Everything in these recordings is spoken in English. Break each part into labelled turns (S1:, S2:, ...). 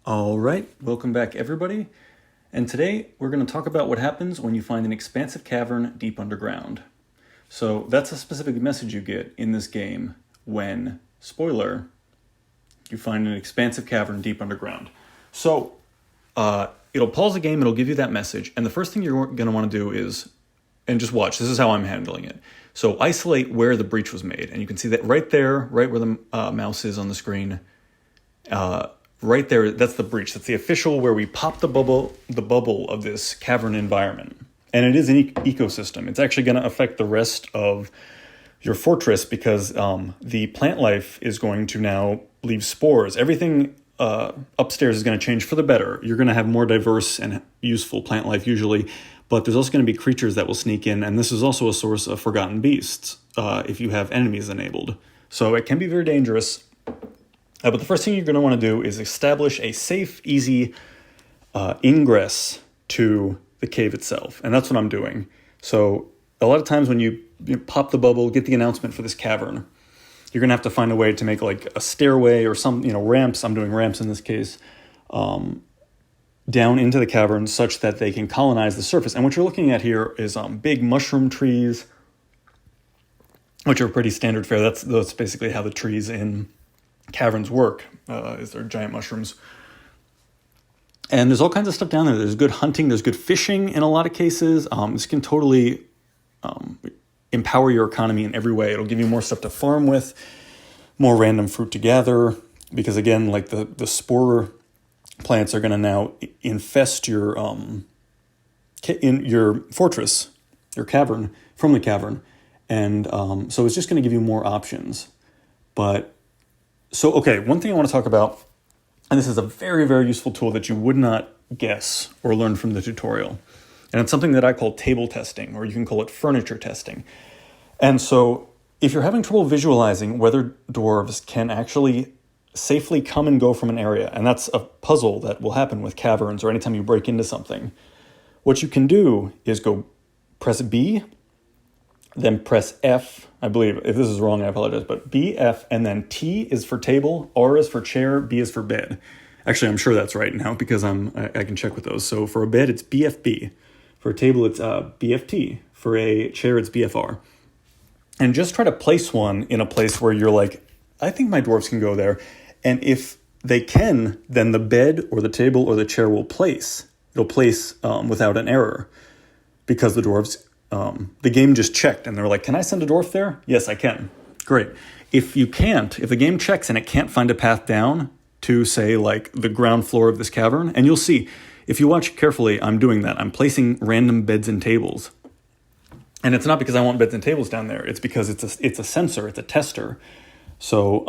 S1: All right, welcome back everybody. And today we're going to talk about what happens when you find an expansive cavern deep underground. So that's a specific message you get in this game when, spoiler, you find an expansive cavern deep underground. So it'll pause the game, it'll give you that message, and the first thing you're going to want to do is, and just watch, this is how I'm handling it. So isolate where the breach was made, and you can see that right there, right where the mouse is on the screen, right there, that's the breach. That's the official where we pop the bubble of this cavern environment. And it is an ecosystem. It's actually going to affect the rest of your fortress because the plant life is going to now leave spores. Everything upstairs is going to change for the better. You're going to have more diverse and useful plant life usually, but there's also going to be creatures that will sneak in, and this is also a source of forgotten beasts if you have enemies enabled. So it can be very dangerous. But the first thing you're going to want to do is establish a safe, easy ingress to the cave itself. And that's what I'm doing. So a lot of times when you pop the bubble, get the announcement for this cavern, you're going to have to find a way to make like a stairway or some, ramps. I'm doing ramps in this case, down into the cavern such that they can colonize the surface. And what you're looking at here is big mushroom trees, which are pretty standard fare. That's basically how the trees in caverns work, is they're giant mushrooms. And there's all kinds of stuff down there. There's good hunting, there's good fishing in a lot of cases. This can totally empower your economy in every way. It'll give you more stuff to farm with, more random fruit to gather, because again, like the spore plants are going to now infest your in your fortress, your cavern, from the cavern. And so it's just going to give you more options. So, one thing I want to talk about, and this is a very, very useful tool that you would not guess or learn from the tutorial. And it's something that I call table testing, or you can call it furniture testing. And so if you're having trouble visualizing whether dwarves can actually safely come and go from an area, and that's a puzzle that will happen with caverns or anytime you break into something, what you can do is go press B, then press F, I believe. If this is wrong, I apologize, but B, F, and then T is for table, R is for chair, B is for bed. Actually, I'm sure that's right now because I can check with those. So for a bed, it's BFB. For a table, it's BFT. For a chair, it's BFR. And just try to place one in a place where you're like, I think my dwarves can go there. And if they can, then the bed or the table or the chair will place. It'll place without an error because the dwarves... the game just checked and they're like, can I send a dwarf there? Yes, I can. Great. If you can't, if the game checks and it can't find a path down to, say, like the ground floor of this cavern, and you'll see, if you watch carefully, I'm doing that. I'm placing random beds and tables. And it's not because I want beds and tables down there. It's because it's a sensor, it's a tester. So,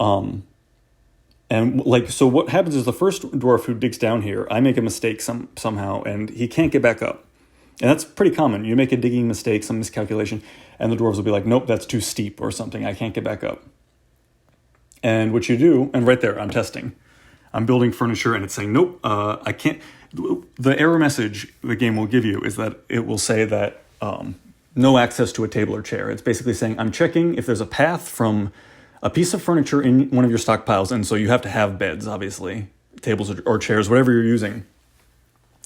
S1: so what happens is the first dwarf who digs down here, I make a mistake somehow and he can't get back up. And that's pretty common. You make a digging mistake, some miscalculation, and the dwarves will be like, nope, that's too steep or something. I can't get back up. And what you do, and right there, I'm testing. I'm building furniture, and it's saying, nope, I can't. The error message the game will give you is that it will say that no access to a table or chair. It's basically saying, I'm checking if there's a path from a piece of furniture in one of your stockpiles, and so you have to have beds, obviously, tables or chairs, whatever you're using.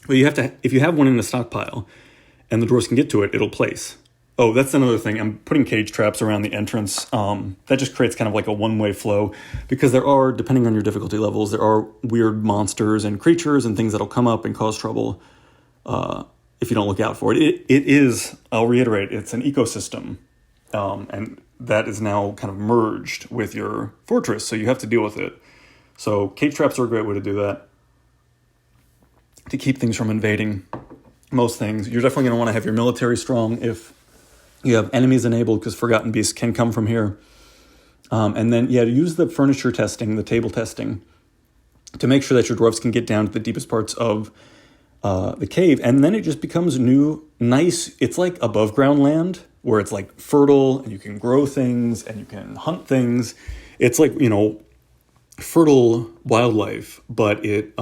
S1: But you have to, if you have one in the stockpile, and the dwarves can get to it, it'll place. Oh, that's another thing. I'm putting cage traps around the entrance. That just creates kind of like a one-way flow because there are, depending on your difficulty levels, there are weird monsters and creatures and things that'll come up and cause trouble if you don't look out for it. It is, I'll reiterate, it's an ecosystem. And that is now kind of merged with your fortress, so you have to deal with it. So cage traps are a great way to do that, to keep things from invading. Most things. You're definitely going to want to have your military strong if you have enemies enabled because forgotten beasts can come from here. And then, use the furniture testing, the table testing, to make sure that your dwarves can get down to the deepest parts of the cave. And then it just becomes new, nice, it's like above ground land where it's like fertile and you can grow things and you can hunt things. It's like, fertile wildlife, but it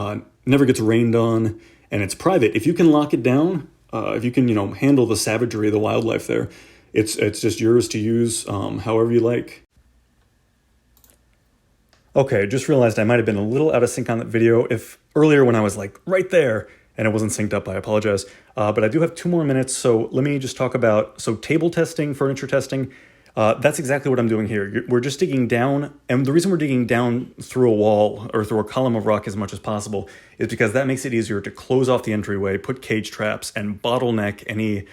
S1: never gets rained on. And it's private. If you can lock it down, if you can, handle the savagery of the wildlife there, it's just yours to use however you like. Okay, just realized I might have been a little out of sync on that video. If earlier when I was like right there and it wasn't synced up, I apologize. But I do have 2 more minutes, so let me just talk about, table testing, furniture testing. That's exactly what I'm doing here. We're just digging down, and the reason we're digging down through a wall or through a column of rock as much as possible is because that makes it easier to close off the entryway, put cage traps, and bottleneck any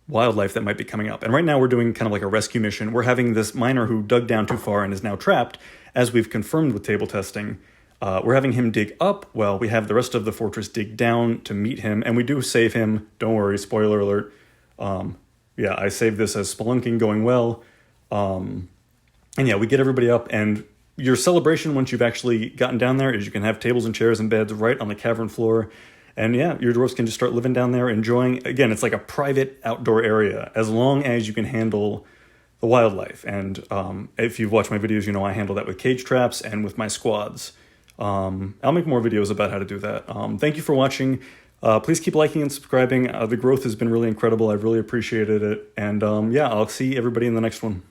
S1: wildlife that might be coming up. And right now we're doing kind of like a rescue mission. We're having this miner who dug down too far and is now trapped, as we've confirmed with table testing. We're having him dig up. Well, we have the rest of the fortress dig down to meet him, and we do save him. Don't worry, spoiler alert. Yeah, I saved this as Spelunking going well. And yeah, we get everybody up, and your celebration once you've actually gotten down there is you can have tables and chairs and beds right on the cavern floor. And yeah, your dwarves can just start living down there, enjoying. Again, it's like a private outdoor area, as long as you can handle the wildlife. And if you've watched my videos, you know I handle that with cage traps and with my squads. I'll make more videos about how to do that. Thank you for watching. Please keep liking and subscribing. The growth has been really incredible. I've really appreciated it. And yeah, I'll see everybody in the next one.